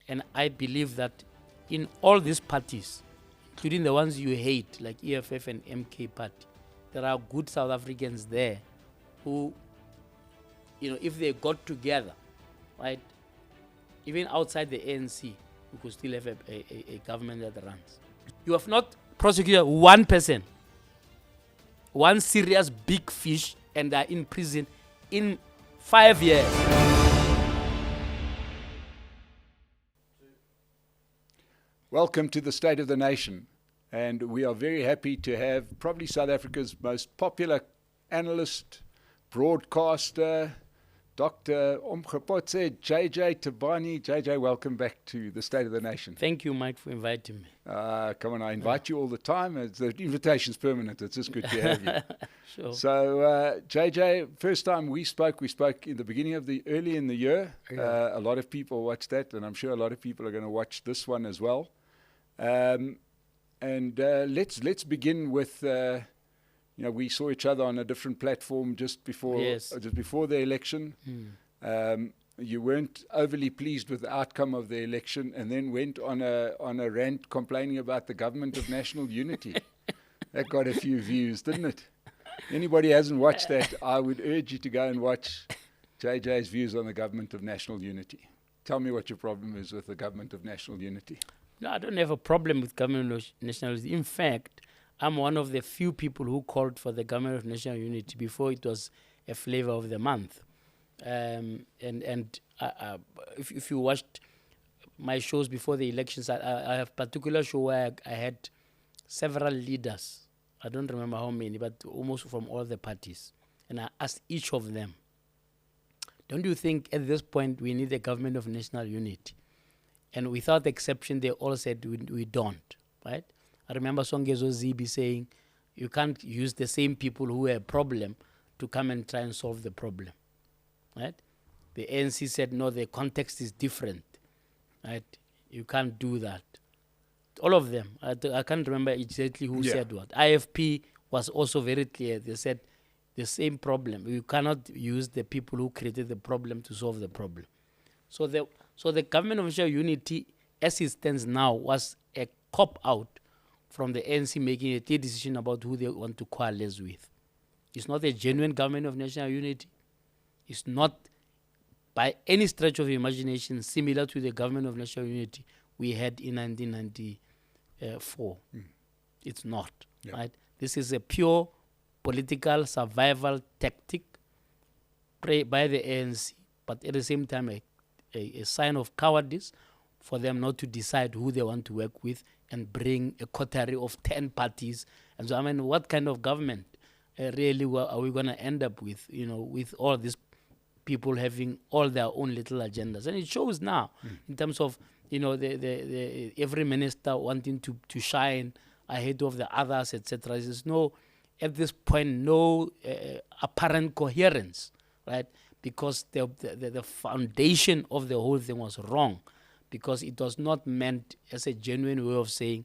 And I believe that in all these parties, including the ones you hate, like EFF and MK party, there are good South Africans there who, if they got together, right, even outside the ANC, we could still have a government that runs. You have not prosecuted one person, one serious big fish, and they are in prison in 5 years. Welcome to the State of the Nation, and we are very happy to have probably South Africa's most popular analyst, broadcaster, Dr. Omgepotse, JJ Tabane. JJ, welcome back to the State of the Nation. Thank you, Mike, for inviting me. Come on, I invite you all the time. The invitation's permanent. It's just good to have you. Sure. So, JJ, first time we spoke in the beginning of early in the year. Yeah. A lot of people watched that, and I'm sure a lot of people are going to watch this one as well. Let's begin with, we saw each other on a different platform just before the election. You weren't overly pleased with the outcome of the election, and then went on a rant complaining about the government of national unity. That got a few views, didn't it? Anybody hasn't watched that, I would urge you to go and watch JJ's views on the government of national unity. Tell me what your problem is with the government of national unity. No, I don't have a problem with government of national unity. In fact, I'm one of the few people who called for the government of national unity before it was a flavor of the month. If you watched my shows before the elections, I have a particular show where I had several leaders. I don't remember how many, but almost from all the parties. And I asked each of them, don't you think at this point we need a government of national unity? And without exception, they all said we don't, right? I remember Songezo Zibi saying, you can't use the same people who have a problem to come and try and solve the problem, right? The ANC said, no, the context is different, right? You can't do that. All of them. I can't remember exactly who said what. IFP was also very clear. They said the same problem. You cannot use the people who created the problem to solve the problem. So the government of national unity, as it stands now, was a cop-out from the ANC making a clear decision about who they want to coalesce with. It's not a genuine government of national unity. It's not, by any stretch of imagination, similar to the government of national unity we had in 1994. It's not, right? This is a pure political survival tactic by the ANC, but at the same time a sign of cowardice for them not to decide who they want to work with and bring a coterie of 10 parties. And so, I mean, what kind of government really are we going to end up with, with all these people having all their own little agendas? And it shows now in terms of, the every minister wanting to shine ahead of the others, etc. There's at this point, no apparent coherence, right? Because the foundation of the whole thing was wrong, because it was not meant as a genuine way of saying,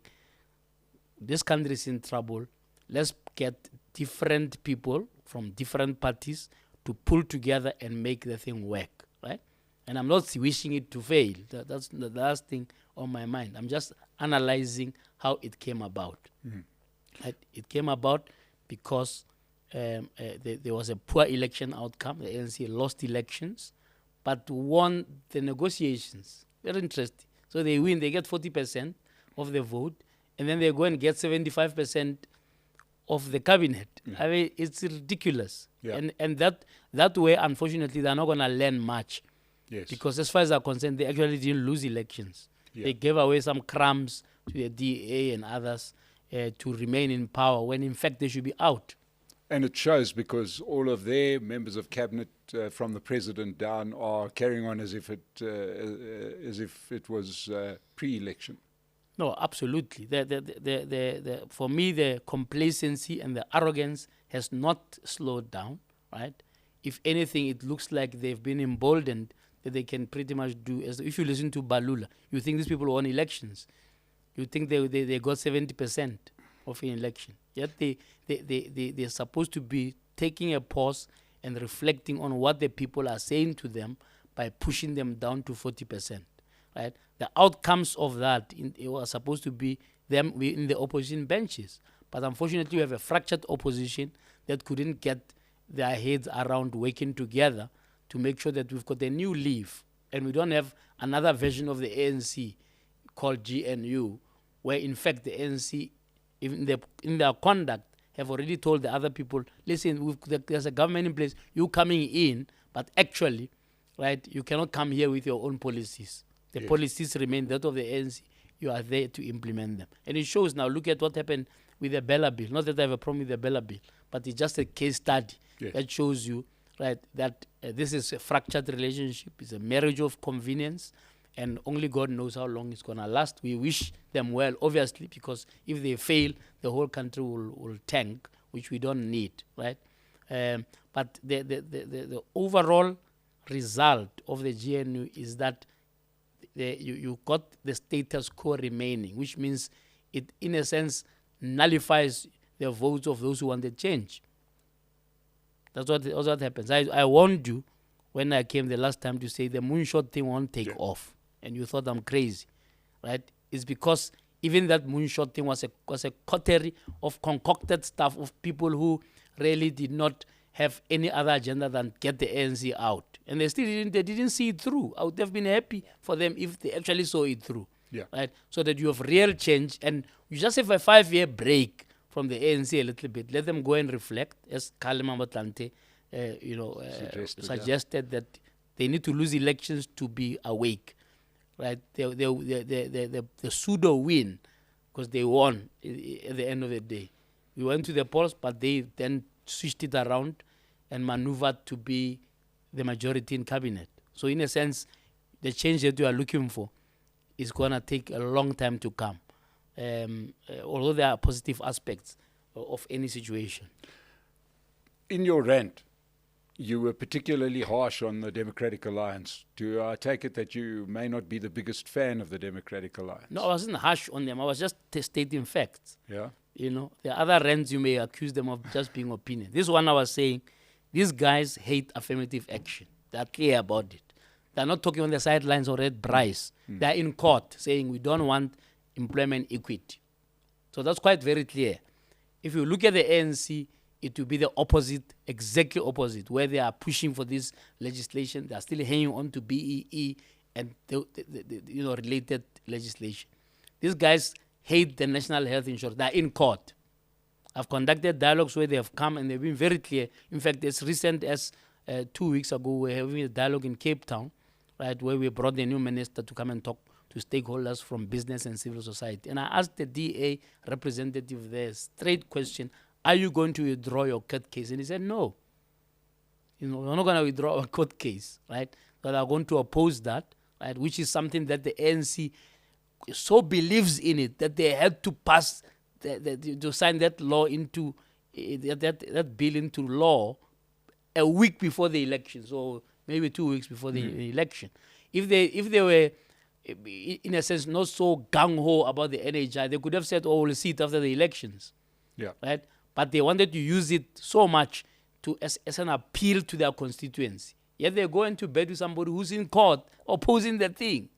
this country is in trouble, let's get different people from different parties to pull together and make the thing work, right? And I'm not wishing it to fail. That's the last thing on my mind. I'm just analyzing how it came about. Right? It came about because there was a poor election outcome. The ANC lost elections, but won the negotiations. Very interesting. So they win, they get 40% of the vote, and then they go and get 75% of the cabinet. I mean, it's ridiculous. And that way, unfortunately, they're not going to learn much. Yes. Because as far as I'm concerned, they actually didn't lose elections. They gave away some crumbs to the DA and others to remain in power, when in fact they should be out. And it shows, because all of their members of cabinet, from the president down, are carrying on as if it was pre-election. No, absolutely. For me, the complacency and the arrogance has not slowed down, right? If anything, it looks like they've been emboldened that they can pretty much do. If you listen to Balula, you think these people won elections. You think they got 70% of an election. Yet they're supposed to be taking a pause and reflecting on what the people are saying to them by pushing them down to 40%. right? The outcomes of that it was supposed to be them in the opposition benches. But unfortunately, we have a fractured opposition that couldn't get their heads around working together to make sure that we've got a new leaf. And we don't have another version of the ANC called GNU, where in fact the ANC, in their conduct, have already told the other people, listen, there's a government in place, you coming in, but actually, right, you cannot come here with your own policies. The policies remain that of the ANC. You are there to implement them. And it shows now, look at what happened with the Bella Bill. Not that I have a problem with the Bella Bill, but it's just a case study that shows you, right, that this is a fractured relationship. It's a marriage of convenience, and only God knows how long it's going to last. We wish them well, obviously, because if they fail, the whole country will tank, which we don't need, right? But the overall result of the GNU is that you got the status quo remaining, which means it, in a sense, nullifies the votes of those who wanted change. That's what happens. I warned you when I came the last time to say the moonshot thing won't take off, and you thought I'm crazy, right? It's because even that moonshot thing was a coterie of concocted stuff of people who really did not have any other agenda than get the ANC out. And they didn't see it through. I would have been happy for them if they actually saw it through. Right? So that you have real change, and you just have a 5-year break from the ANC a little bit. Let them go and reflect, as Kgalema Motlanthe suggested that they need to lose elections to be awake. Right? The pseudo win, because they won at the end of the day. We went to the polls, but they then switched it around and maneuvered to be the majority in cabinet. So in a sense, the change that you are looking for is going to take a long time to come, although there are positive aspects of any situation. In your rant, you were particularly harsh on the Democratic Alliance. Do I take it that you may not be the biggest fan of the Democratic Alliance? No, I wasn't harsh on them. I was just stating facts. Yeah. You know, the other rants you may accuse them of just being opinion. This one I was saying, these guys hate affirmative action. They're clear about it. They're not talking on the sidelines or red price. They're in court saying we don't want employment equity. So that's quite very clear. If you look at the ANC, it will be the opposite, exactly opposite, where they are pushing for this legislation. They are still hanging on to BEE and the related legislation. These guys hate the national health insurance. They're in court. I've conducted dialogues where they have come and they've been very clear. In fact, as recent as 2 weeks ago, we're having a dialogue in Cape Town, right, where we brought the new minister to come and talk to stakeholders from business and civil society. And I asked the DA representative there a straight question, are you going to withdraw your court case? And he said, no. We're not going to withdraw our court case, right? But I'm going to oppose that, right, which is something that the ANC so believes in it that they had to pass, to sign that law into, that bill into law a week before the election, so maybe 2 weeks before the election. If they were, in a sense, not so gung-ho about the NHI, they could have said, oh, we'll see it after the elections. Yeah. Right? But they wanted to use it so much as an appeal to their constituency. Yet they're going to bed with somebody who's in court opposing the thing.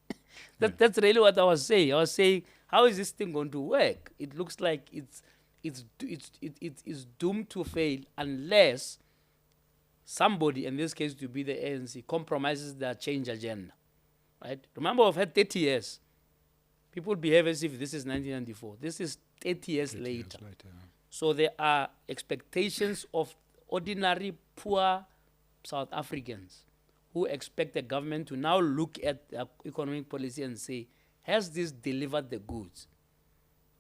That's really what I was saying. I was saying, how is this thing going to work? It looks like it's doomed to fail unless somebody, in this case to be the ANC, compromises their change agenda. Right? Remember, I've had 30 years. People behave as if this is 1994. This is 30 years later. So there are expectations of ordinary, poor South Africans who expect the government to now look at the economic policy and say, has this delivered the goods?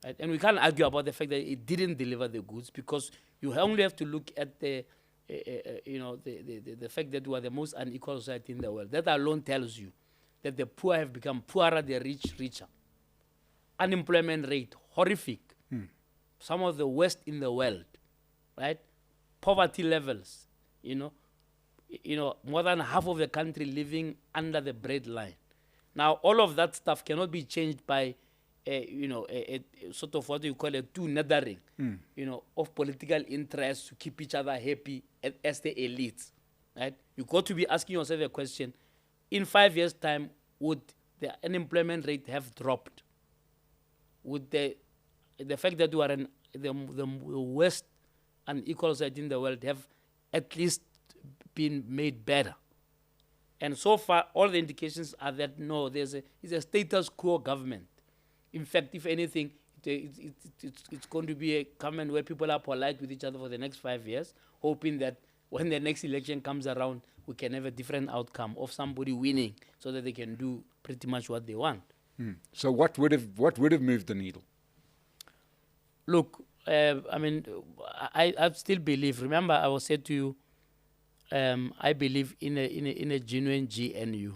Right? And we can't argue about the fact that it didn't deliver the goods, because you only have to look at the fact that we are the most unequal society in the world. That alone tells you that the poor have become poorer, the rich richer. Unemployment rate, horrific. Some of the worst in the world, right? Poverty levels, more than half of the country living under the breadline. Now, all of that stuff cannot be changed by, a sort of what you call a two-nethering, of political interests to keep each other happy as the elites, right? You got to be asking yourself a question. In 5 years' time, would the unemployment rate have dropped. With the fact that we are the worst unequal society in the world have at least been made better. And so far, all the indications are that no, it's a status quo government. In fact, if anything, it's going to be a government where people are polite with each other for the next 5 years, hoping that when the next election comes around, we can have a different outcome of somebody winning so that they can do pretty much what they want. So what would have moved the needle? Look, I still believe. Remember, I was said to you, I believe in a genuine GNU,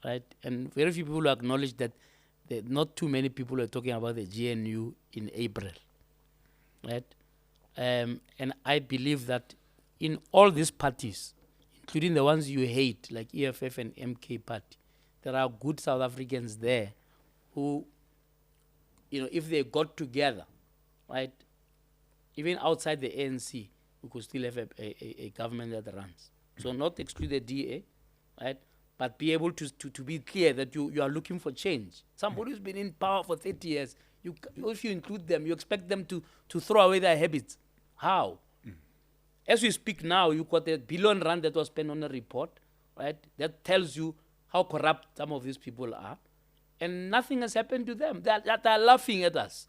right? And very few people acknowledge that not too many people are talking about the GNU in April, right? And I believe that in all these parties, including the ones you hate, like EFF and MK party, there are good South Africans there who, if they got together, right, even outside the ANC, we could still have a government that runs. So not exclude the DA, right, but be able to be clear that you are looking for change. Somebody who's been in power for 30 years, if you include them, you expect them to throw away their habits. How? As we speak now, you got a R1 billion that was spent on a report, right, that tells you how corrupt some of these people are, and nothing has happened to them. They're laughing at us.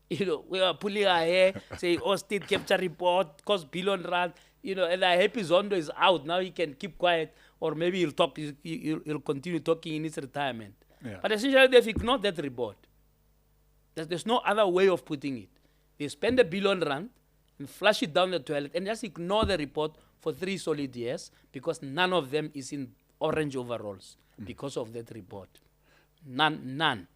We are pulling our hair, saying, state capture report, cost R1 billion, and our happy Zondo is out. Now he can keep quiet, or maybe he'll talk, he'll continue talking in his retirement. Yeah. But essentially, they've ignored that report. There's no other way of putting it. They spend R1 billion and flush it down the toilet and just ignore the report for 3 solid years because none of them is in orange overalls because of that report. None.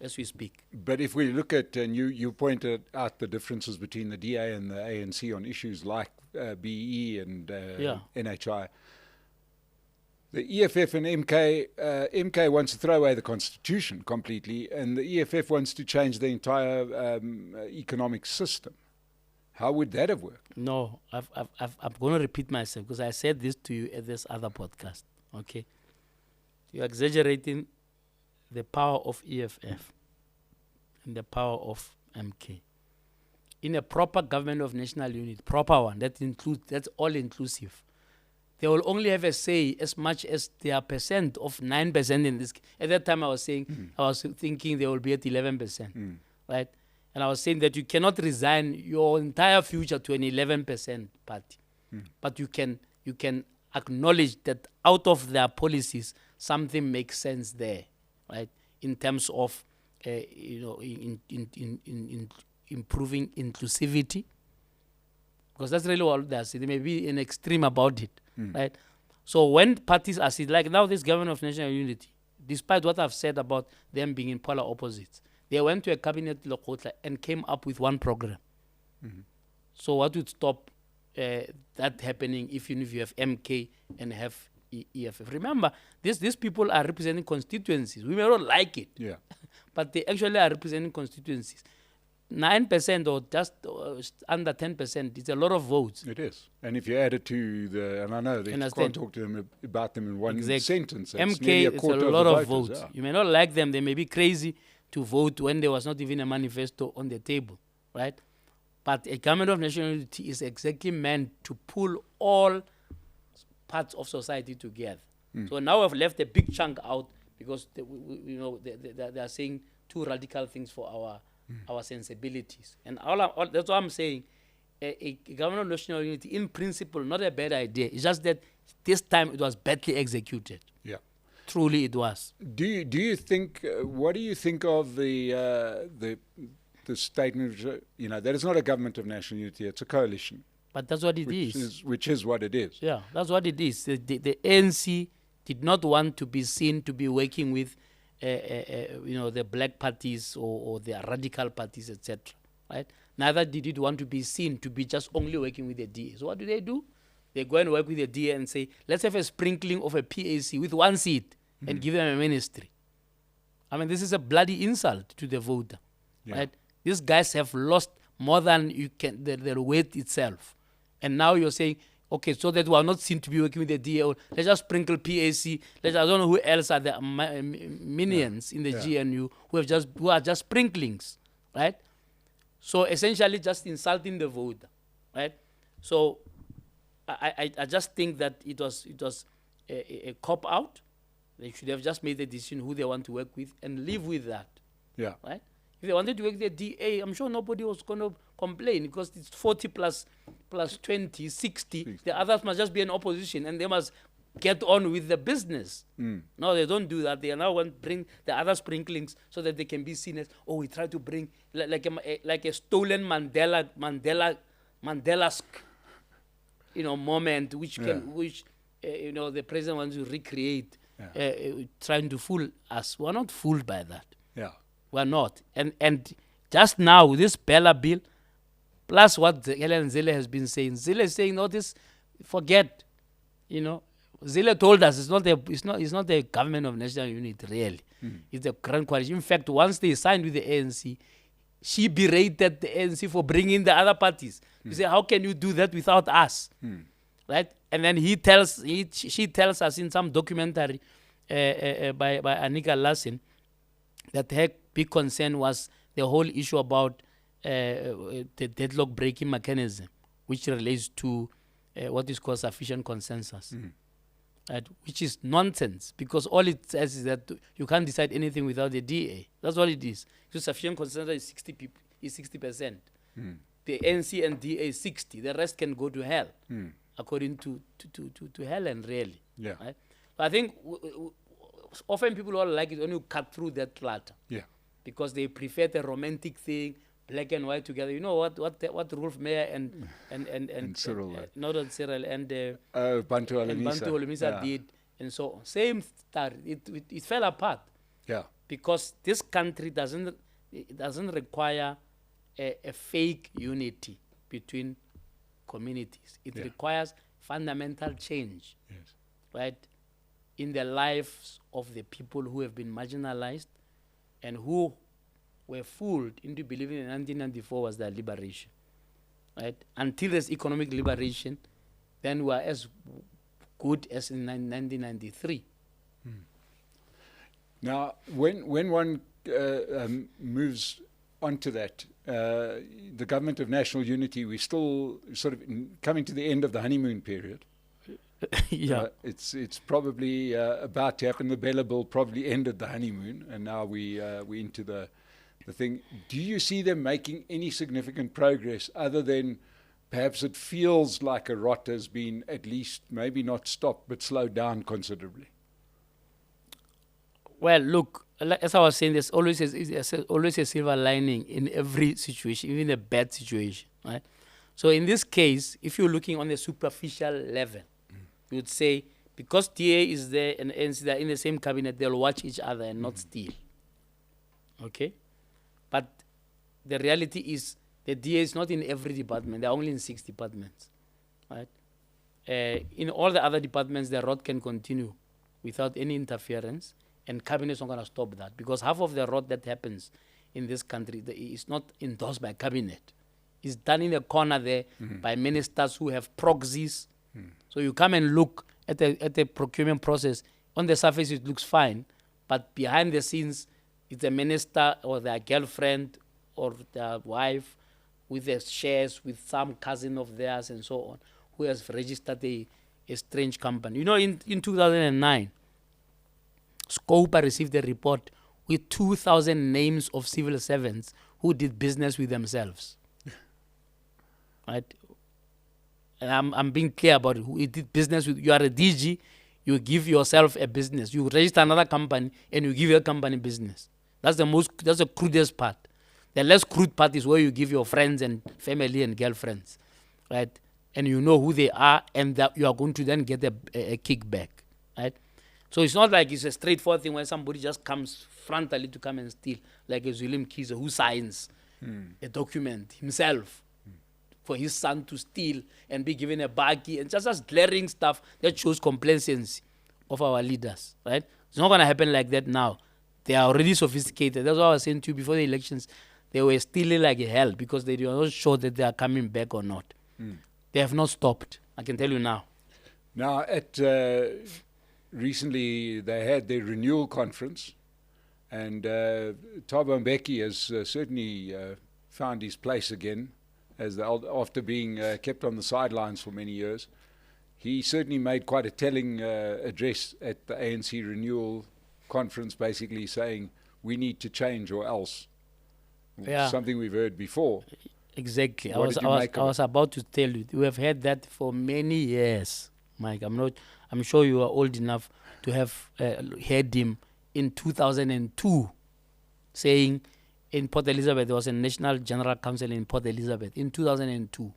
As we speak. But if we look at, and you pointed out the differences between the DA and the ANC on issues like BE and NHI, the EFF and MK wants to throw away the Constitution completely, and the EFF wants to change the entire economic system. How would that have worked? No, I'm going to repeat myself because I said this to you at this other podcast. Okay, you're exaggerating the power of EFF and the power of MK. In a proper government of national unity, proper one, that's all inclusive, they will only have a say as much as their percent of 9% in this. At that time I was thinking they will be at 11%, right? And I was saying that you cannot resign your entire future to an 11% party. But you can acknowledge that out of their policies, something makes sense there. Right, in terms of in improving inclusivity, because that's really what they're saying. They may be an extreme about it, right? So when parties are seen, like now this government of national unity, despite what I've said about them being in polar opposites, they went to a cabinet Lokotla and came up with one program. So what would stop that happening if you have MK and have EFF? Remember, these people are representing constituencies. We may not like it, but they actually are representing constituencies. 9% or just under 10%, it's a lot of votes. It is. And if you add it to and I know that you can't talk to them about them in one sentence. MK is a lot of votes. You may not like them. They may be crazy to vote when there was not even a manifesto on the table, right? But a government of national unity is exactly meant to pull all parts of society together. So now we've left a big chunk out because they are saying too radical things for our sensibilities. And that's what I'm saying. A government of national unity, in principle, not a bad idea. It's just that this time it was badly executed. Yeah, truly it was. Do you think? What do you think of the statement? That is not a government of national unity; it's a coalition. But that's what it is. Which is what it is. Yeah, that's what it is. The ANC did not want to be seen to be working with, the black parties or the radical parties, etc. Right? Neither did it want to be seen to be just only working with the DA. So what do? They go and work with the DA and say, let's have a sprinkling of a PAC with one seat and give them a ministry. I mean, this is a bloody insult to the voter. Right? These guys have lost more than their weight itself. And now you're saying, Okay, so that we are not seen to be working with the DA. Let's just sprinkle PAC. I don't know who else are the minions in the GNU who are just sprinklings, right? So essentially just insulting the voter, right? So I just think that it was a cop out. They should have just made the decision who they want to work with and live with that. Yeah. Right? If they wanted to work with the DA, I'm sure nobody was going to complain because it's 40 plus 20, 60. The others must just be in opposition and they must get on with the business. No, they don't do that. They now want to bring the other sprinklings so that they can be seen as, we try to bring like a stolen Mandela-esque, moment which the president wants to recreate, trying to fool us. We're not fooled by that. Yeah. We're not. And just now, this Bella bill, plus what Helen Zille has been saying, Zille is saying, forget, Zille told us it's not the government of national unity, really. It's the grand coalition. In fact, once they signed with the ANC, she berated the ANC for bringing the other parties. You say, how can you do that without us? Right? And then she tells us in some documentary by Annika Lassen that her big concern was the whole issue about the deadlock breaking mechanism, which relates to what is called sufficient consensus, right? Which is nonsense because all it says is that you can't decide anything without the DA. That's all it is. So sufficient consensus is 60%. The NC and DA is 60. The rest can go to hell, according to Helen, really. Yeah. Right? But I think often people don't like it when you cut through that clutter. Yeah. Because they prefer the romantic thing, black and white together. You know what Rolf Meyer and Cyril, not Cyril and Bantu Holomisa did, and so on. Same start. It fell apart. Yeah. Because this country doesn't require a fake unity between communities. It requires fundamental change. Yes. Right? In the lives of the people who have been marginalized and who were fooled into believing in 1994 was their liberation. Right? Until there's economic liberation, then we are as good as in 1993. Now, when one moves onto that, the government of national unity, we're still sort of coming to the end of the honeymoon period. Yeah. It's probably about to happen. The Bella Bill probably ended the honeymoon, and now we're into the thing. Do you see them making any significant progress other than perhaps it feels like a rot has been at least maybe not stopped but slowed down considerably? Well, look, as I was saying, there's always a silver lining in every situation, even a bad situation, right? So in this case, if you're looking on the superficial level, you would say, because DA is there and ANC, they're in the same cabinet, they'll watch each other and not steal. Okay? But the reality is the DA is not in every department. They're only in 6 departments. Right? In all the other departments, the rot can continue without any interference, and cabinet is not going to stop that because half of the rot that happens in this country is not endorsed by cabinet. It's done in a corner there by ministers who have proxies. So you come and look at the procurement process. On the surface, it looks fine, but behind the scenes, it's a minister or their girlfriend or their wife with their shares with some cousin of theirs and so on, who has registered a strange company. You know, in 2009, Scopa received a report with 2,000 names of civil servants who did business with themselves. Right? And I'm being clear about it. Who did business with? You are a DG, you give yourself a business. You register another company and you give your company business. That's the crudest part. The less crude part is where you give your friends and family and girlfriends, right? And you know who they are, and that you are going to then get a kickback, right? So it's not like it's a straightforward thing where somebody just comes frontally to come and steal, like a Zulim Kiza who signs a document himself for his son to steal and be given a baggie and just glaring stuff that shows complacency of our leaders, right? It's not going to happen like that now. They are already sophisticated. That's what I was saying to you before the elections. They were stealing like hell because they were not sure that they are coming back or not. They have not stopped I can tell you now. Now, recently they had their renewal conference, and Thabo Mbeki has certainly found his place again after being kept on the sidelines for many years. He certainly made quite a telling address at the ANC renewal conference, basically saying we need to change or else. Yeah. Something we've heard before. Exactly. I was about to tell you. We have heard that for many years, Mike. I'm sure you are old enough to have heard him in 2002 saying in Port Elizabeth, there was a National General Council in Port Elizabeth in 2002.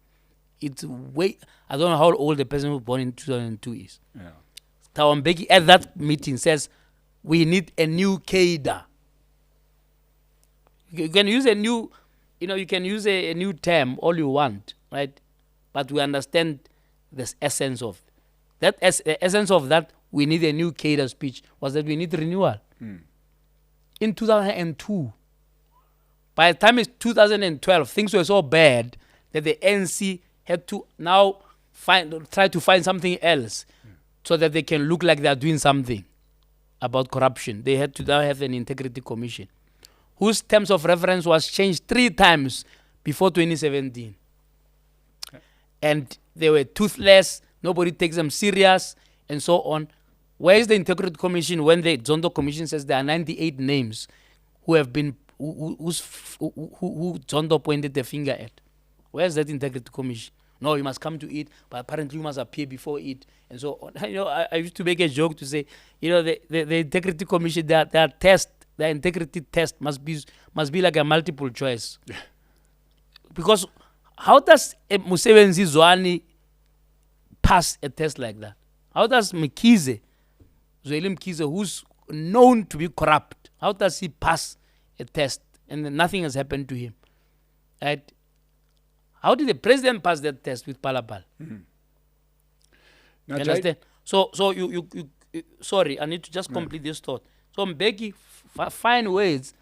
It's I don't know how old the person who was born in 2002 is. Yeah. Thabo Mbeki at that meeting says, we need a new cadre. You can use a new, you can use a new term all you want, right? But we understand the essence of that. The essence of that, we need a new cadre speech, was that we need renewal. In 2002. By the time it's 2012, things were so bad that the ANC had to now try to find something else so that they can look like they are doing something about corruption. They had to now have an integrity commission whose terms of reference was changed 3 times before 2017. And they were toothless, nobody takes them serious, and so on. Where is the integrity commission when the Zondo commission says there are 98 names who have been who Zondo pointed the finger at? Where's that integrity commission? No, you must come to it, but apparently you must appear before it, and so on. I used to make a joke to say, the integrity commission, their integrity test must be like a multiple choice. Because how does Musebenzi Zwane pass a test like that? How does Zweli Mkhize, who's known to be corrupt, how does he pass a test and then nothing has happened to him? Right? How did the president pass that test with Palapal? Now, you understand? So you sorry, I need to just complete this thought. So Mbeki find ways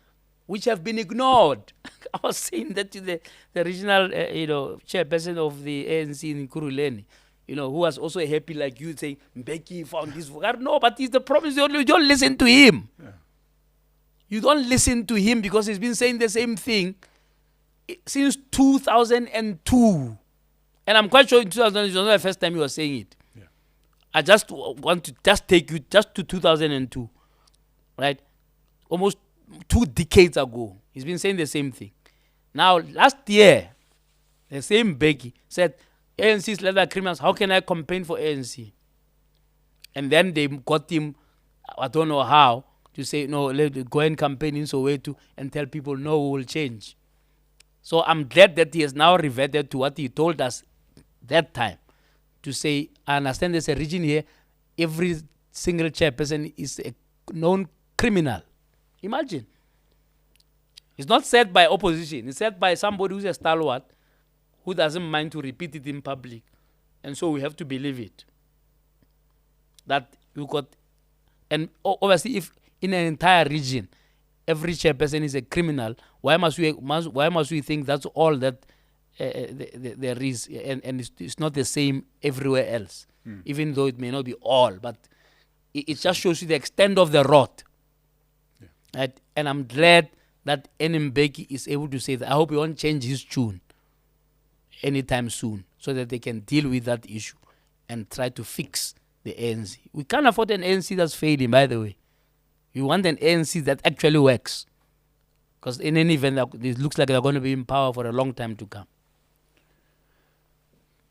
which have been ignored. I was saying that to the regional chairperson of the ANC in Kuruleni, who was also happy like you, saying Mbeki found his vote. No, but it's the problem. You don't listen to him. Yeah. You don't listen to him because he's been saying the same thing since 2002. And I'm quite sure in 2000 it was not the first time you were saying it. Yeah. I just want to take you to 2002. Right? Almost 2 decades ago. He's been saying the same thing. Now, last year, the same Mbeki said, ANC's leather criminals, how can I campaign for ANC? And then they got him, I don't know how, to say, no, let's go and campaign in Soweto and tell people, no, we will change. So I'm glad that he has now reverted to what he told us that time, to say, I understand there's a region here, every single chairperson is a known criminal. Imagine. It's not said by opposition, it's said by somebody who's a stalwart, who doesn't mind to repeat it in public. And so we have to believe it. That you got, and obviously if in an entire region, every chairperson is a criminal, why must we think that's all that there is, and it's not the same everywhere else, even though it may not be all, but it just shows you the extent of the rot. Yeah. Right? And I'm glad that Mbeki is able to say that. I hope he won't change his tune anytime soon, so that they can deal with that issue and try to fix the ANC. We can't afford an ANC that's failing, by the way. You want an ANC that actually works. Because in any event, it looks like they're going to be in power for a long time to come.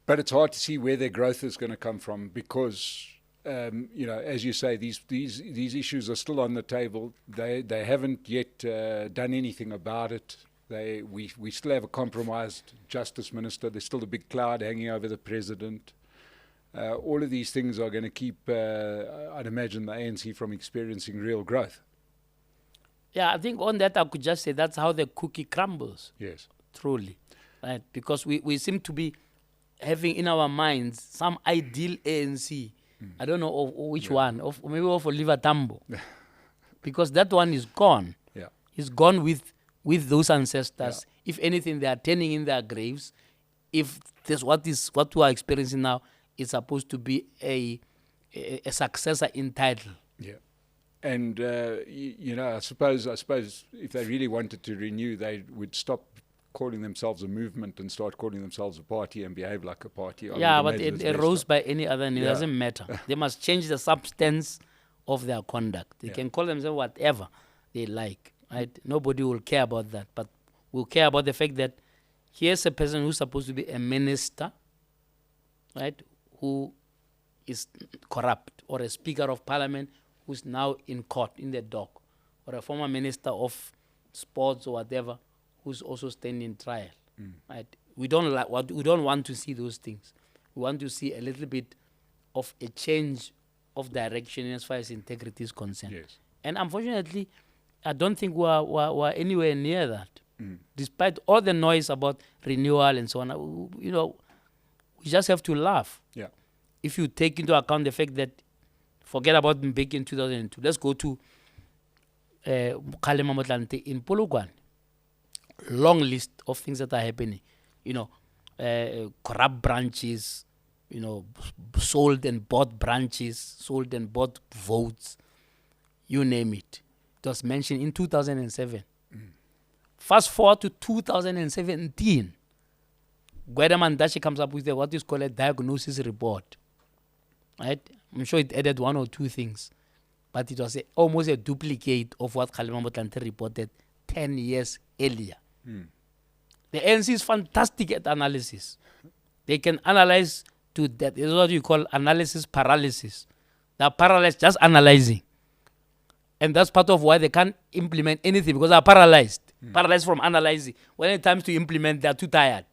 But it's hard to see where their growth is going to come from because, as you say, these issues are still on the table. They haven't yet done anything about it. We still have a compromised justice minister. There's still a big cloud hanging over the president. All of these things are going to keep, I'd imagine, the ANC from experiencing real growth. Yeah, I think on that I could just say that's how the cookie crumbles. Yes. Truly. Right? Because we seem to be having in our minds some ideal ANC. I don't know of which one, maybe of Oliver Tambo. Because that one is gone. Yeah. It's gone with those ancestors. Yeah. If anything, they are turning in their graves. If there's what we are experiencing now is supposed to be a successor in title. Yeah. And, I suppose if they really wanted to renew, they would stop calling themselves a movement and start calling themselves a party and behave like a party. Yeah, but it rose by any other name. It doesn't matter. They must change the substance of their conduct. They can call themselves whatever they like. Right? Nobody will care about that. But we'll care about the fact that here's a person who's supposed to be a minister, right, who is corrupt, or a speaker of parliament who's now in court, in the dock, or a former minister of sports or whatever who's also standing trial. Right? We don't want to see those things. We want to see a little bit of a change of direction as far as integrity is concerned. Yes. And unfortunately, I don't think we're anywhere near that. Despite all the noise about renewal and so on, we just have to laugh. Yeah. If you take into account the fact that, forget about Mbeki in 2002, let's go to Kgalema Motlanthe in Polokwane. Long list of things that are happening. Corrupt branches, sold and bought branches, sold and bought votes, you name it. It was mentioned in 2007. Fast forward to 2017. Gwede Mantashe comes up with what is called a diagnosis report. Right? I'm sure it added one or two things, but it was almost a duplicate of what Kgalema Motlanthe reported 10 years earlier. The ANC is fantastic at analysis. They can analyze to that. This is what you call analysis paralysis. They're paralyzed just analyzing. And that's part of why they can't implement anything, because they're paralyzed. Paralyzed from analyzing. When it's time to implement, they're too tired.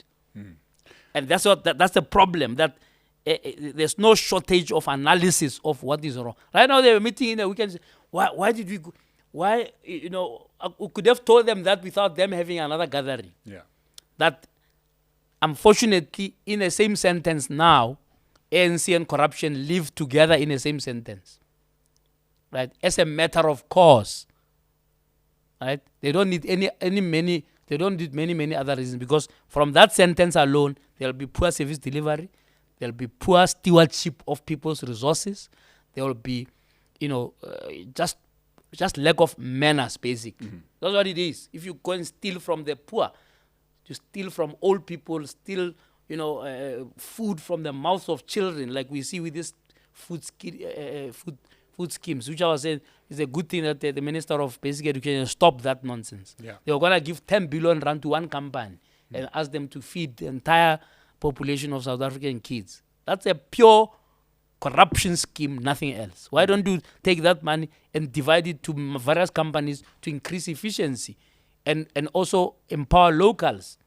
And that's the problem, that there's no shortage of analysis of what is wrong. Right now, they were meeting in a weekend. Why did we go? Why, we could have told them that without them having another gathering. Yeah. That, unfortunately, in the same sentence now, ANC and corruption live together in the same sentence. Right? As a matter of course. Right? They don't need many other reasons, because from that sentence alone, there'll be poor service delivery, there'll be poor stewardship of people's resources, there will be, just lack of manners, basically. That's what it is. If you go and steal from the poor, to steal from old people, steal, food from the mouths of children, like we see with this food schemes, which I was saying is a good thing that the Minister of Basic Education stopped that nonsense. Yeah. They were going to give 10 billion rand to one company and ask them to feed the entire population of South African kids. That's a pure corruption scheme, nothing else. Why don't you take that money and divide it to various companies to increase efficiency and also empower locals?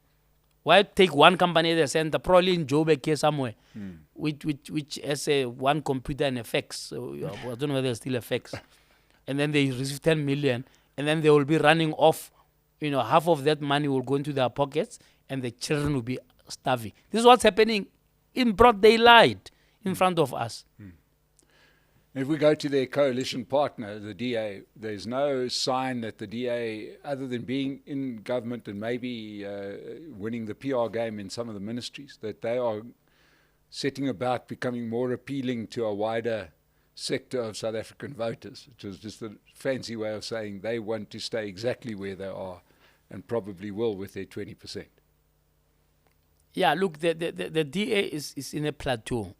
Why take one company at the center, probably in Joburg here somewhere, which has one computer and a fax. So, I don't know whether there's still a fax. And then they receive 10 million, and then they will be running off. Half of that money will go into their pockets, and the children will be starving. This is what's happening in broad daylight in front of us. If we go to their coalition partner, the DA, there's no sign that the DA, other than being in government and maybe winning the PR game in some of the ministries, that they are setting about becoming more appealing to a wider sector of South African voters, which is just a fancy way of saying they want to stay exactly where they are and probably will with their 20%. Yeah, look, the DA is in a plateau,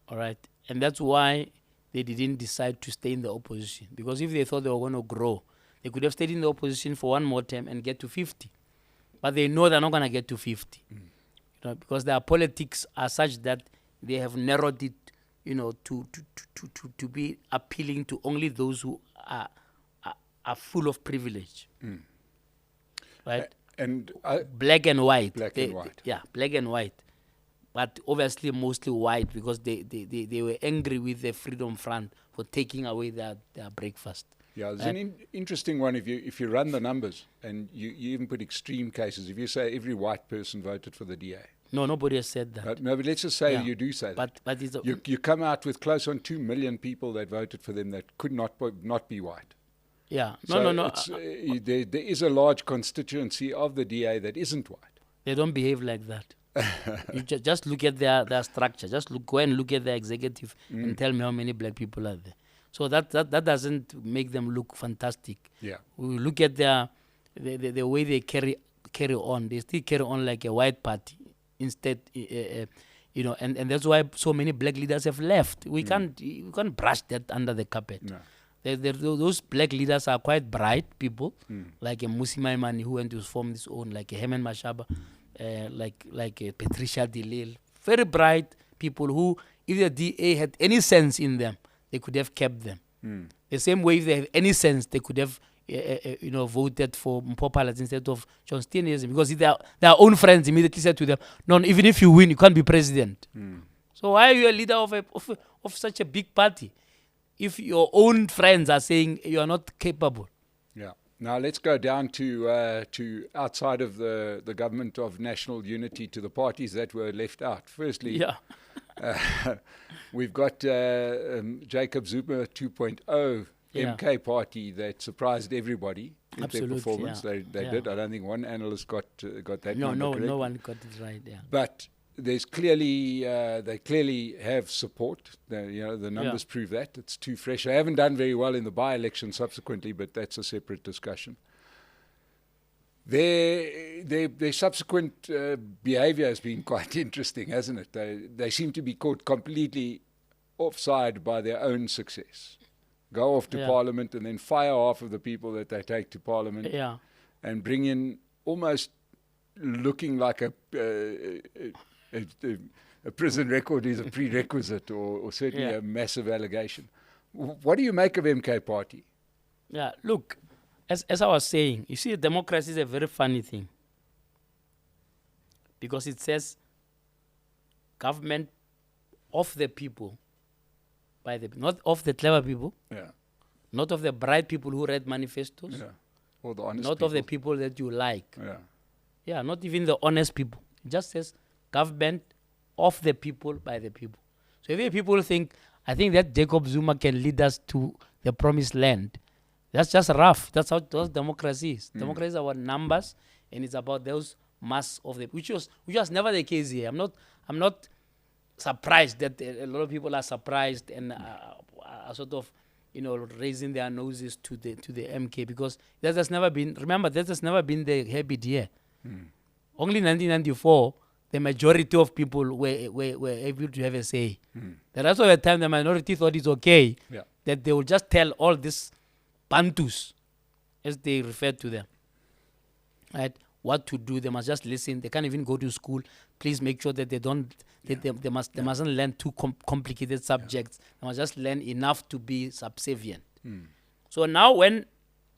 all right? And that's why they didn't decide to stay in the opposition. Because if they thought they were going to grow, they could have stayed in the opposition for one more term and get to 50. But they know they're not going to get to 50. Because their politics are such that they have narrowed it, to be appealing to only those who are full of privilege. Right? And black and white. Black and white. Yeah, black and white. But obviously mostly white, because they were angry with the Freedom Front for taking away their breakfast. Yeah, there's an interesting one if you run the numbers and you even put extreme cases. If you say every white person voted for the DA. No, nobody has said that. No, but let's just say you do say that. But it's you come out with close on 2 million people that voted for them that could not be white. Yeah. So No. There is a large constituency of the DA that isn't white. They don't behave like that. You just look at their structure. Just go and look at their executive and tell me how many black people are there. So that doesn't make them look fantastic. Yeah. We look at the way they carry on. They still carry on like a white party instead. And that's why so many black leaders have left. We can't brush that under the carpet. No. Those black leaders are quite bright people, like a Musi Maimani who went to form his own, like a Herman Mashaba, like a Patricia DeLille. Very bright people who, if the DA had any sense in them, they could have kept them. The same way, if they have any sense, they could have voted for Mpopalas instead of John Steenhuisen, because their own friends immediately said to them, "No, even if you win, you can't be president." So why are you a leader of such a big party if your own friends are saying you are not capable? Yeah. Now let's go down to outside of the government of national unity, to the parties that were left out. Firstly, we've got Jacob Zuma 2.0 MK party that surprised everybody with their performance. They did. I don't think one analyst got that. No one got it right. Yeah. But there's clearly they clearly have support. The numbers prove that. It's too fresh. They haven't done very well in the by-election subsequently, but that's a separate discussion. Their subsequent behaviour has been quite interesting, hasn't it? They seem to be caught completely offside by their own success. Go off to Parliament and then fire half of the people that they take to Parliament, and bring in almost looking like a prison record is a prerequisite, or certainly a massive allegation. What do you make of MK Party? Yeah, look, as I was saying, you see, democracy is a very funny thing, because it says government of the people, not of the clever people, not of the bright people who read manifestos, or the honest not people. of the people that you like, not even the honest people. It just says government of the people, by the people. So if people think, I think that Jacob Zuma can lead us to the promised land, that's just rough. That's how democracy is. Democracy is about numbers, and it's about those mass of the, which was never the case here. I'm not surprised that a lot of people are surprised and are sort of raising their noses to the MK, because that has never been. Remember, that has never been the habit here. Only in 1994, the majority of people were able to have a say. The rest of the time, the minority thought it's okay that they will just tell all these Bantus, as they refer to them, right, what to do. They must just listen. They can't even go to school. Please make sure that they don't. They mustn't learn too complicated subjects. They must just learn enough to be subservient. So now, when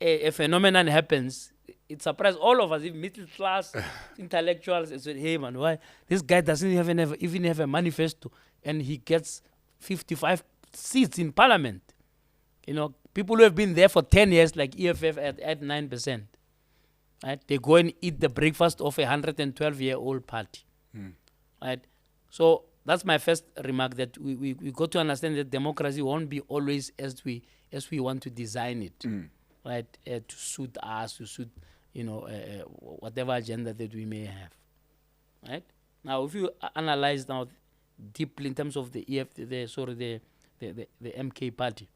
a phenomenon happens, it surprises all of us, even middle class intellectuals. And said, "Hey man, why this guy doesn't even have a manifesto, and he gets 55 seats in parliament?" People who have been there for 10 years, like EFF at 9%, right? They go and eat the breakfast of a 112-year-old party, right? So that's my first remark, that we got to understand that democracy won't be always as we want to design it, right? To suit us, to suit whatever agenda that we may have, right? Now, if you analyze now deeply in terms of the the MK party.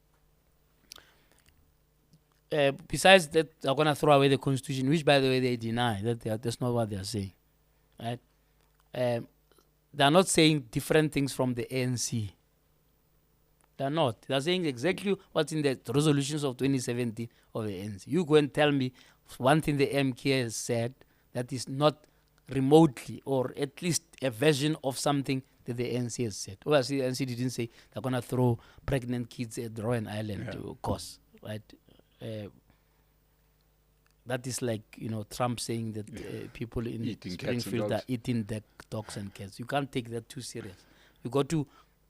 Besides that, they're going to throw away the constitution, which, by the way, they deny. That's not what they're saying, right? They're not saying different things from the ANC. They're not. They're saying exactly what's in the resolutions of 2017 of the ANC. You go and tell me one thing the MK has said that is not remotely, or at least a version of something that the ANC has said. Obviously, the ANC didn't say they're going to throw pregnant kids at Rowan Island, of course, right? That is like Trump saying that people in Springfield are eating the dogs and cats. You can't take that too serious. You got to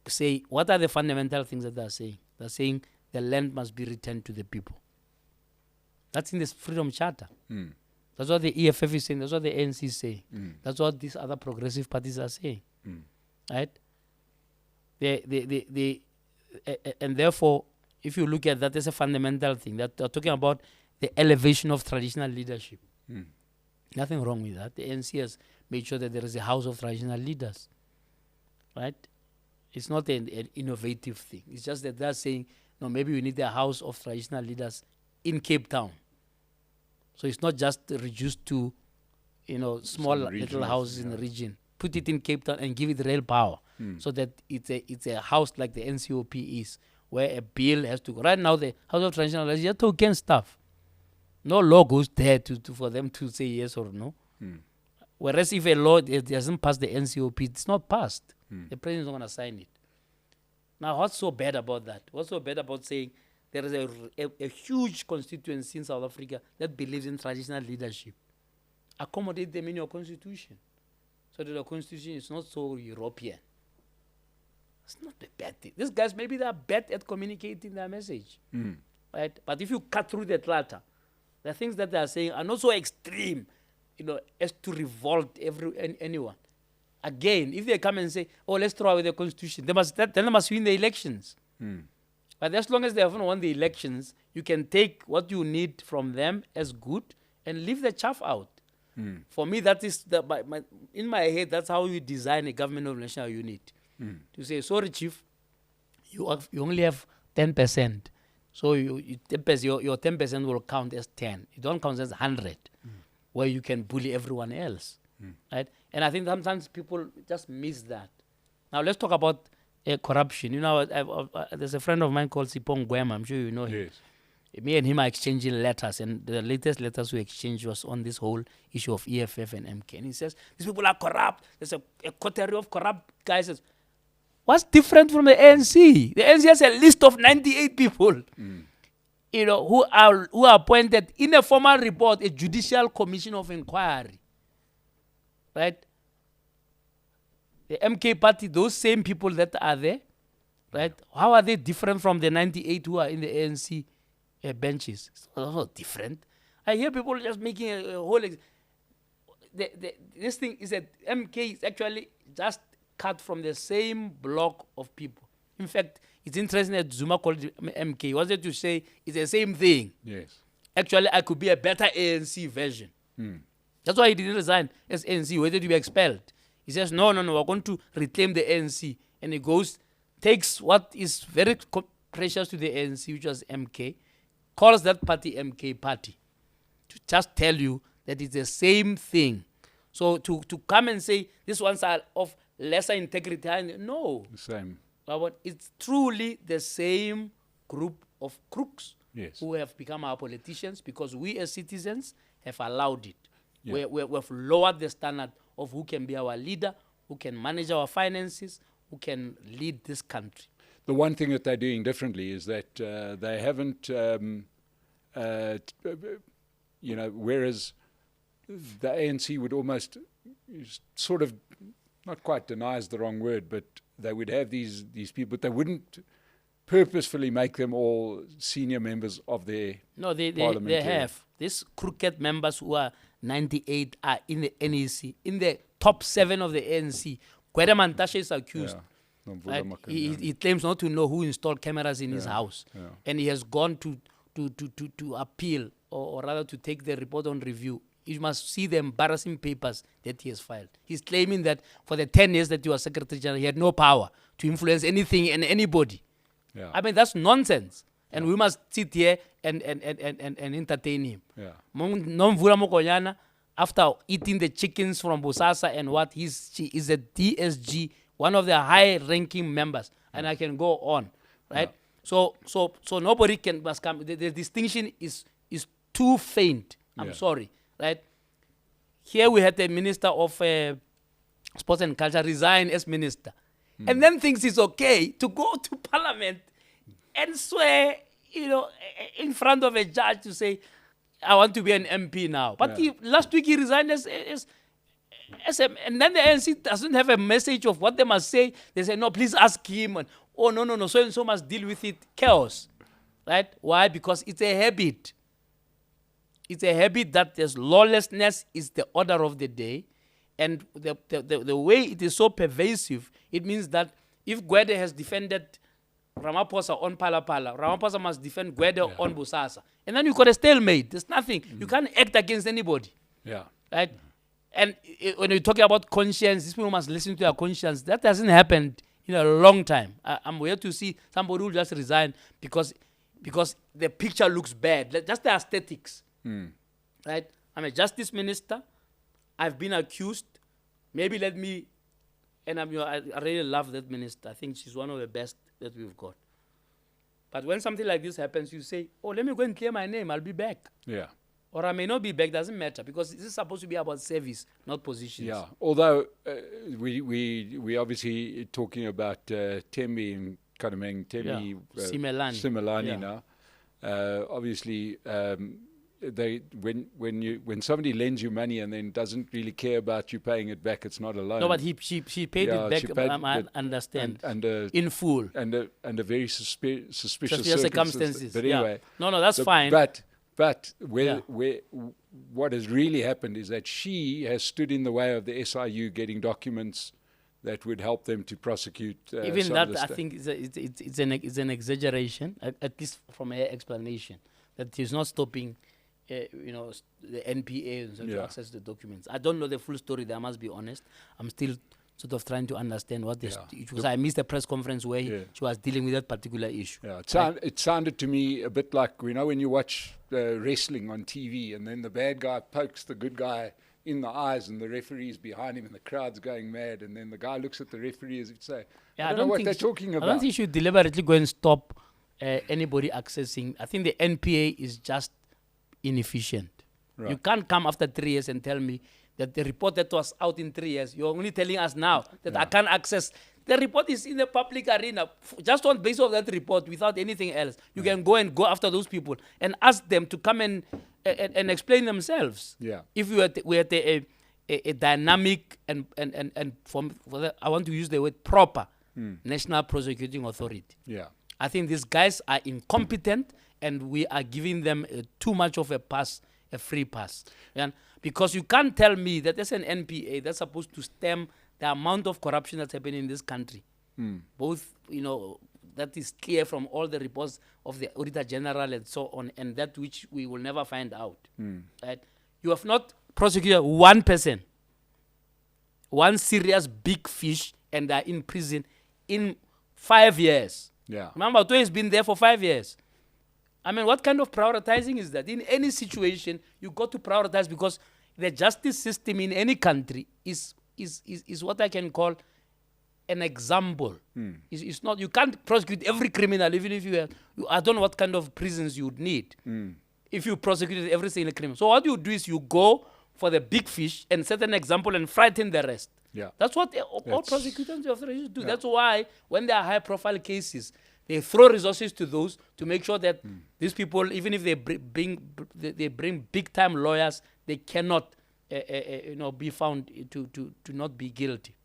say, what are the fundamental things that they're saying? They're saying the land must be returned to the people. That's in the Freedom Charter. That's what the EFF is saying. That's what the ANC is saying. That's what these other progressive parties are saying. Right? And therefore, if you look at that, there's a fundamental thing that they're talking about, the elevation of traditional leadership. Nothing wrong with that. The ANC has made sure that there is a house of traditional leaders, right? It's not an innovative thing. It's just that they're saying, no, maybe we need a house of traditional leaders in Cape Town. So it's not just reduced to, small little houses in the region. Put it in Cape Town and give it real power, so that it's a house like the NCOP is, where a bill has to go. Right now, the House of Traditional Leaders is just token stuff. No law goes there for them to say yes or no. Whereas if a law doesn't pass the NCOP, it's not passed. The president is not going to sign it. Now, what's so bad about that? What's so bad about saying there is a huge constituency in South Africa that believes in traditional leadership? Accommodate them in your constitution, so that the constitution is not so European. It's not a bad thing. These guys, maybe they are bad at communicating their message. Right? But if you cut through the clutter, the things that they are saying are not so extreme, as to revolt anyone. Again, if they come and say, oh, let's throw away the constitution, then they must win the elections. But as long as they haven't won the elections, you can take what you need from them as good and leave the chaff out. For me, that is, in my head, that's how you design a government of national unity. To say, sorry, chief, you only have 10%. So your 10% will count as 10. You don't count as 100, where you can bully everyone else. Right? And I think sometimes people just miss that. Now let's talk about corruption. There's a friend of mine called Sipong Gwema. I'm sure you know him. Yes. Me and him are exchanging letters, and the latest letters we exchanged was on this whole issue of EFF and MK. And he says, these people are corrupt. There's a coterie of corrupt guys. What's different from the ANC? The ANC has a list of 98 people, who are appointed in a formal report, a judicial commission of inquiry. Right? The MK party, those same people that are there, right? How are they different from the 98 who are in the ANC benches? It's not different. I hear people just making a whole... this thing is that MK is actually just cut from the same block of people. In fact, it's interesting that Zuma called it MK. He wanted to say it's the same thing. Yes. Actually, I could be a better ANC version. That's why he didn't resign as ANC, whether to be expelled. He says, no, we're going to reclaim the ANC. And he takes what is very precious to the ANC, which was MK, calls that party MK party, to just tell you that it's the same thing. So to come and say, these ones are of lesser integrity, no. The same. But it's truly the same group of crooks, yes, who have become our politicians because we as citizens have allowed it. Yeah. We've lowered the standard of who can be our leader, who can manage our finances, who can lead this country. The one thing that they're doing differently is that they haven't, whereas the ANC would almost sort of, not quite deny is the wrong word, but they would have these people, but they wouldn't purposefully make them all senior members of their parliament. They have. These crooked members who are 98 are in the NEC, in the top 7 of the ANC. Gwede Mantashe is accused. Yeah. Right? He claims not to know who installed cameras in his house. Yeah. And he has gone to appeal, or rather to take the report on review. You must see the embarrassing papers that he has filed. He's claiming that for the 10 years that he was Secretary General, he had no power to influence anything and anybody. Yeah. I mean, that's nonsense. And we must sit here and entertain him. Yeah. After eating the chickens from Bosasa and what, she is a DSG, one of the high-ranking members. And I can go on, right? Yeah. So nobody must come. The distinction is too faint. I'm sorry, right? Here we had the Minister of Sports and Culture resign as minister. And then thinks it's okay to go to Parliament and swear, in front of a judge to say, I want to be an MP now. But last week he resigned as and then the ANC doesn't have a message of what they must say. They say, no, please ask him. And, oh, no, so and so must deal with it. Chaos. Right? Why? Because it's a habit. It's a habit that there's lawlessness is the order of the day. And the way it is so pervasive, it means that if Gwede has defended Ramaphosa on Palapala, Ramaphosa must defend Gwede on Bosasa. And then you've got a stalemate. There's nothing. You can't act against anybody. Yeah. right? And when you're talking about conscience, these people must listen to their conscience. That hasn't happened in a long time. I'm here to see somebody who just resign because the picture looks bad. Just the aesthetics, right? I'm a justice minister. I've been accused. Maybe let me, and I really love that minister. I think she's one of the best that we've got. But when something like this happens, you say, oh, let me go and clear my name. I'll be back. Yeah. Or I may not be back, doesn't matter, because this is supposed to be about service, not positions. Yeah, although we obviously talking about Tembi and Kadameng, Tembi, Simelani now. Obviously, when somebody lends you money and then doesn't really care about you paying it back, it's not a loan. No, but she paid it back. I understand. In full. Under very suspicious circumstances. But anyway, no, that's fine. But what has really happened is that she has stood in the way of the SIU getting documents that would help them to prosecute. Even that, I think, it's an exaggeration, at least from her explanation, that she's not stopping, the NPA to access the documents. I don't know the full story there, I must be honest. I'm still sort of trying to understand what this it was. I missed the press conference where she was dealing with that particular issue. Yeah, it sounded to me a bit like, when you watch wrestling on TV and then the bad guy pokes the good guy in the eyes and the referee's behind him and the crowd's going mad, and then the guy looks at the referee as if to say, I don't know what they're talking about. I don't think you should deliberately go and stop anybody accessing. I think the NPA is just inefficient. Right. You can't come after 3 years and tell me that the report that was out in 3 years, you're only telling us now that I can't access. The report is in the public arena. Just on basis of that report, without anything else, you can go after those people and ask them to come and explain themselves. Yeah. If we had a dynamic and I want to use the word proper National Prosecuting Authority. Yeah. I think these guys are incompetent and we are giving them too much of a pass, a free pass. Yeah? Because you can't tell me that there's an NPA that's supposed to stem the amount of corruption that's happening in this country. Both, that is clear from all the reports of the Auditor General and so on, and that which we will never find out. Right? You have not prosecuted one person, one serious big fish, and they're in prison in 5 years. Yeah. Remember, Toy has been there for 5 years. I mean, what kind of prioritizing is that? In any situation, you got to prioritize, because the justice system in any country is what I can call an example. It's not, you can't prosecute every criminal, even if I don't know what kind of prisons you would need if you prosecuted every single criminal. So what you do is you go for the big fish and set an example and frighten the rest. Yeah. That's what all prosecutors authorities do. Yeah. That's why when there are high-profile cases, they throw resources to those to make sure that these people, even if they bring big-time lawyers, they cannot be found to not be guilty.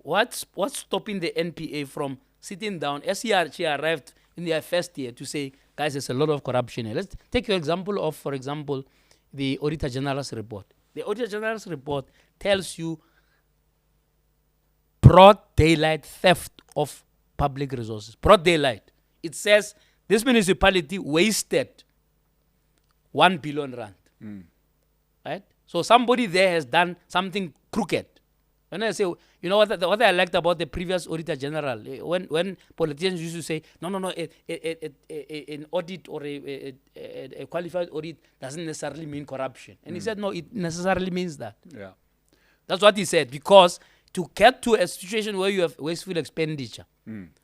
What's stopping the NPA from sitting down as she arrived in their first year to say, guys, there's a lot of corruption here. Let's take your example of, for example, the Auditor General's report. The Auditor General's report tells you broad daylight theft of public resources. Broad daylight. It says this municipality wasted 1 billion rand. Right? So somebody there has done something crooked. When I say, what I liked about the previous Auditor General, when politicians used to say, no, an audit or a qualified audit doesn't necessarily mean corruption. And he said, no, it necessarily means that. Yeah. That's what he said, because to get to a situation where you have wasteful expenditure,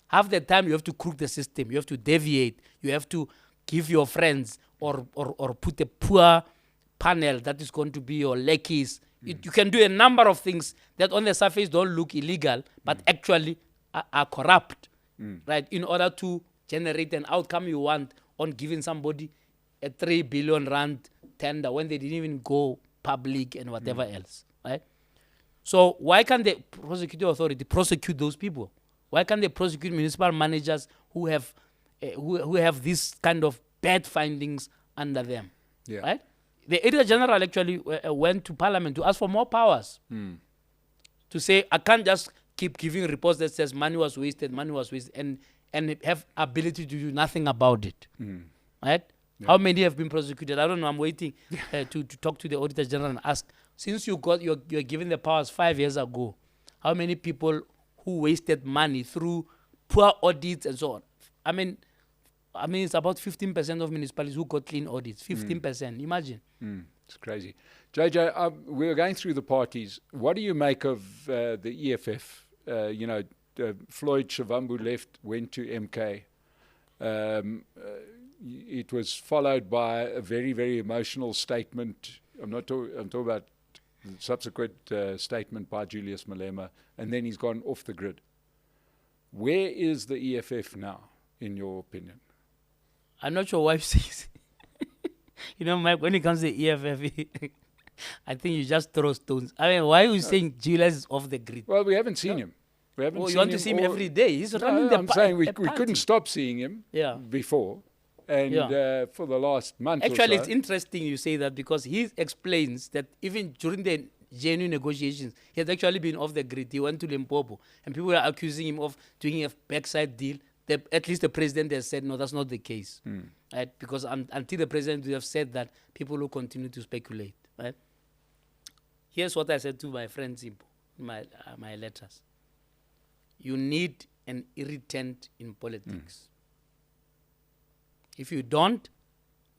half the time you have to crook the system, you have to deviate, you have to give your friends or put a poor panel that is going to be your lackeys. You can do a number of things that on the surface don't look illegal, but actually are corrupt, right? In order to generate an outcome you want on giving somebody a 3 billion rand tender when they didn't even go public and whatever else, right? So why can't the prosecuting authority prosecute those people? Why can't they prosecute municipal managers who have this kind of bad findings under them, right? The Auditor General actually went to Parliament to ask for more powers. To say, I can't just keep giving reports that says money was wasted, and have ability to do nothing about it. Right? Yeah. How many have been prosecuted? I don't know. I'm waiting to talk to the Auditor General and ask, since you're given the powers 5 years ago, how many people who wasted money through poor audits and so on? I mean, it's about 15% of municipalities who got clean audits. 15%. Imagine. It's crazy. JJ, we're going through the parties. What do you make of the EFF? Floyd Shivambu left, went to MK. It was followed by a very, very emotional statement. I'm talking about the subsequent statement by Julius Malema, and then he's gone off the grid. Where is the EFF now, in your opinion? I'm not sure why you say Mike, when it comes to the EFF, I think you just throw stones. I mean, why are you saying Julius is off the grid? Well, we haven't seen him. We haven't seen you want to see him every day? He's running the I'm saying we couldn't stop seeing him before. And for the last month Actually, or so. It's interesting you say that, because he explains that even during the GNU negotiations, he had actually been off the grid. He went to Limpopo, and people were accusing him of doing a backside deal. At least the president has said, no, that's not the case. Right? Because until the president would have said that, people will continue to speculate. Right? Here's what I said to my friend Zimbo in my letters. You need an irritant in politics. If you don't,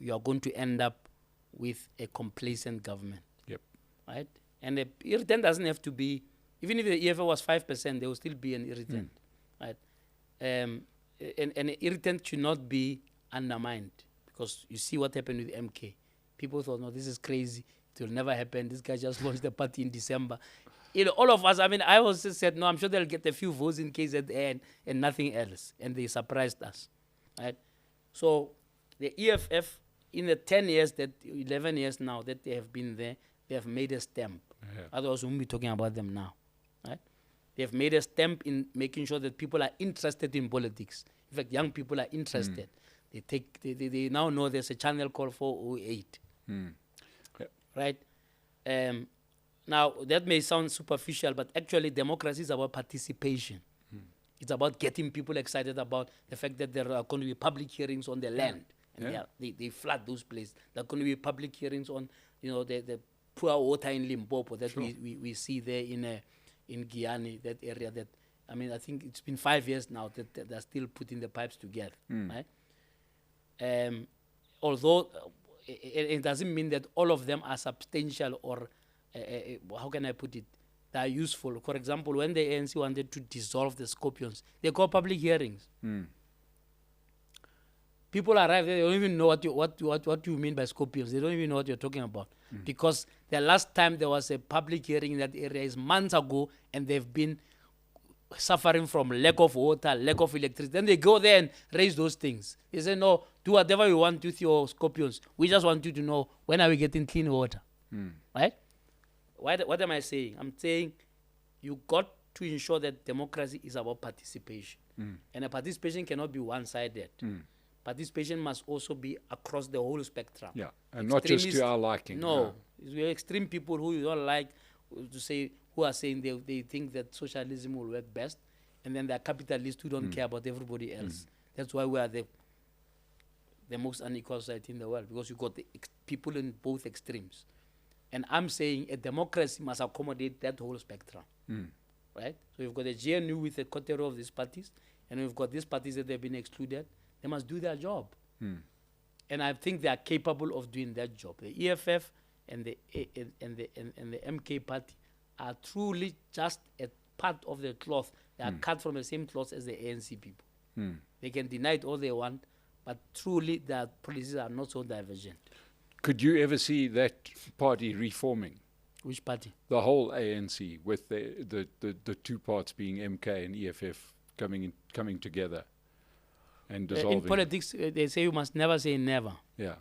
you are going to end up with a complacent government. Yep. Right? And the irritant doesn't have to be, even if the EFF was 5%, there will still be an irritant. Right? And an irritant should not be undermined, because you see what happened with MK. People thought, no, this is crazy. It will never happen. This guy just launched the party in December. All of us, I also said, no, I'm sure they'll get a few votes in KZN and nothing else. And they surprised us. Right? So the EFF, in the 11 years now that they have been there, they have made a stamp. Yeah. Otherwise, we won't be talking about them now. Right? They have made a stamp in making sure that people are interested in politics. In fact, young people are interested. They now know there's a channel called 408. Yeah. Right? Now, that may sound superficial, but actually democracy is about participation. It's about getting people excited about the fact that there are going to be public hearings on the land. And they flood those places. There are going to be public hearings on, the poor water in Limpopo that we see there in Guyana, that area that, I think it's been 5 years now that they're still putting the pipes together. Right? Although it doesn't mean that all of them are substantial or, how can I put it, they are useful. For example, when the ANC wanted to dissolve the Scorpions, they called public hearings. People arrive there, they don't even know what you mean by Scorpions. They don't even know what you're talking about. Because the last time there was a public hearing in that area is months ago, and they've been suffering from lack of water, lack of electricity. Then they go there and raise those things. They say, no, do whatever you want with your Scorpions. We just want you to know, when are we getting clean water? Right? What am I saying? I'm saying you got to ensure that democracy is about participation. And a participation cannot be one-sided. Participation must also be across the whole spectrum. Yeah, and not just to our liking. No. We are extreme people who you don't like to say, who are saying they think that socialism will work best, and then there are capitalists who don't care about everybody else. That's why we are the most unequal society in the world, because you've got the people in both extremes. And I'm saying a democracy must accommodate that whole spectrum. Right? So we've got a GNU with a quarter of these parties, and we've got these parties that have been excluded. They must do their job. And I think they are capable of doing that job. The EFF and the MK party are truly just a part of the cloth. They are cut from the same cloth as the ANC people. They can deny it all they want, but truly their policies are not so divergent. Could you ever see that party reforming? Which party? The whole ANC, with the two parts being MK and EFF coming together and dissolving. In politics, they say you must never say never. Yeah.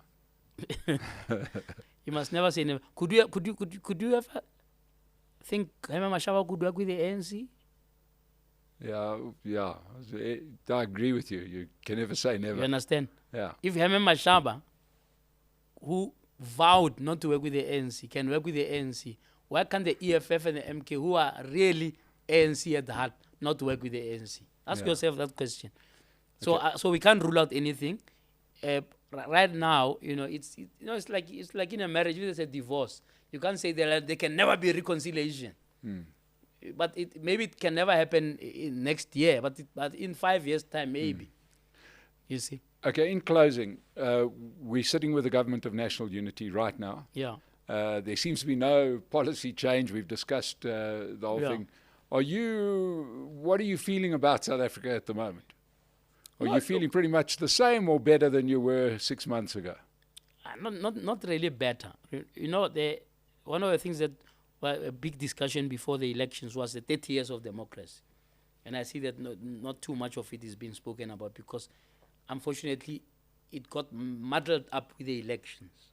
You must never say never. Could you ever think Hema Mashaba could work with the ANC? Yeah. I agree with you. You can never say never. You understand? Yeah. If Hema Mashaba, who vowed not to work with the ANC, can work with the ANC, why can't the EFF and the MK, who are really ANC at the heart, not work with the ANC? Ask yourself that question. So, so we can't rule out anything. right now, it's like in a marriage, there's a divorce. You can't say there can never be reconciliation. But maybe it can never happen in next year, but in 5 years' time, maybe. You see? Okay, in closing, we're sitting with the government of national unity right now. Yeah. There seems to be no policy change. We've discussed the whole thing. What are you feeling about South Africa at the moment? Are you feeling pretty much the same or better than you were 6 months ago? Not really better. One of the things that a big discussion before the elections was the 30 years of democracy. And I see that not too much of it is being spoken about because, unfortunately, it got muddled up with the elections.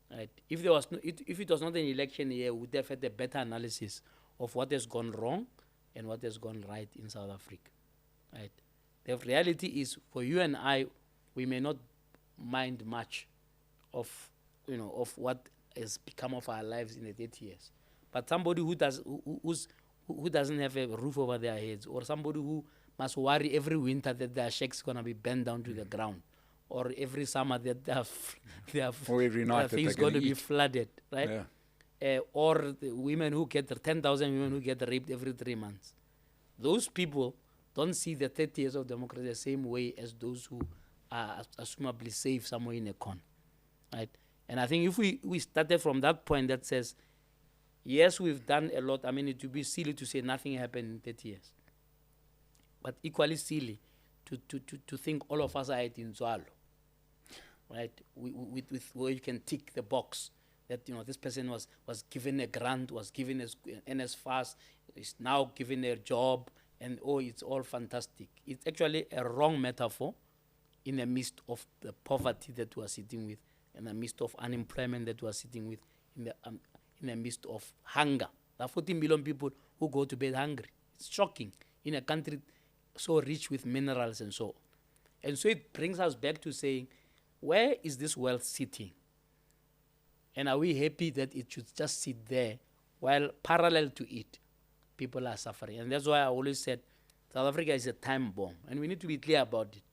Right? If it was not an election year, we would have had a better analysis of what has gone wrong and what has gone right in South Africa. Right? The reality is, for you and I, we may not mind much of what has become of our lives in the 30 years. But somebody who doesn't have a roof over their heads, or somebody who must worry every winter that their shack's going to be bent down to the ground, or every summer that or every night things going to be flooded, right? Yeah. Or the women who get 10,000 women who get raped every 3 months. Those people don't see the 30 years of democracy the same way as those who are assumably safe somewhere in a corner, right? And I think if we started from that point that says, yes, we've done a lot. I mean, it would be silly to say nothing happened in 30 years. But equally silly to think all of us are at Inzwalo, right? With where you can tick the box that, this person was given a grant, was given an NSFAS, is now given a job, and it's all fantastic. It's actually a wrong metaphor in the midst of the poverty that we are sitting with, in the midst of unemployment that we are sitting with, in the midst of hunger. There are 40 million people who go to bed hungry. It's shocking in a country so rich with minerals and so on. And so it brings us back to saying, where is this wealth sitting? And are we happy that it should just sit there while parallel to it, people are suffering? And that's why I always said South Africa is a time bomb, and we need to be clear about it.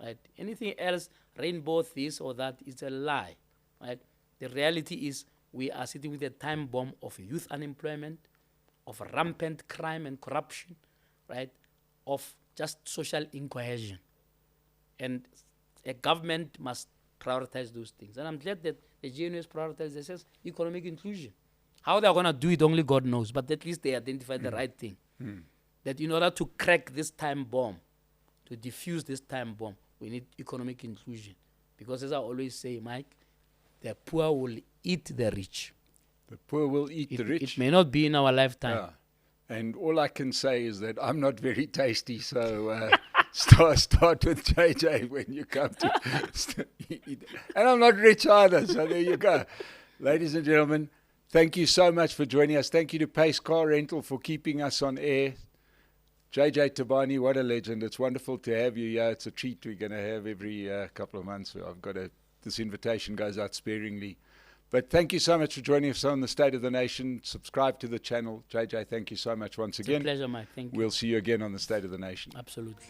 Right? Anything else, rainbow this or that, is a lie. Right? The reality is we are sitting with a time bomb of youth unemployment, of rampant crime and corruption, right? Of just social incohesion. And a government must prioritize those things. And I'm glad that the GNU has prioritized this as economic inclusion. How they're going to do it, only God knows. But at least they identified the right thing. That in order to crack this time bomb, to diffuse this time bomb, we need economic inclusion. Because as I always say, Mike, the poor will eat the rich. The poor will eat the rich. It may not be in our lifetime. Yeah. And all I can say is that I'm not very tasty, so start with JJ when you come to eat. And I'm not rich either, so there you go. Ladies and gentlemen, thank you so much for joining us. Thank you to Pace Car Rental for keeping us on air. JJ Tabane, what a legend. It's wonderful to have you here. It's a treat we're going to have every couple of months. This invitation goes out sparingly. But thank you so much for joining us on The State of the Nation. Subscribe to the channel. JJ, thank you so much once again. It's a pleasure, Mike. Thank you. We'll see you again on The State of the Nation. Absolutely.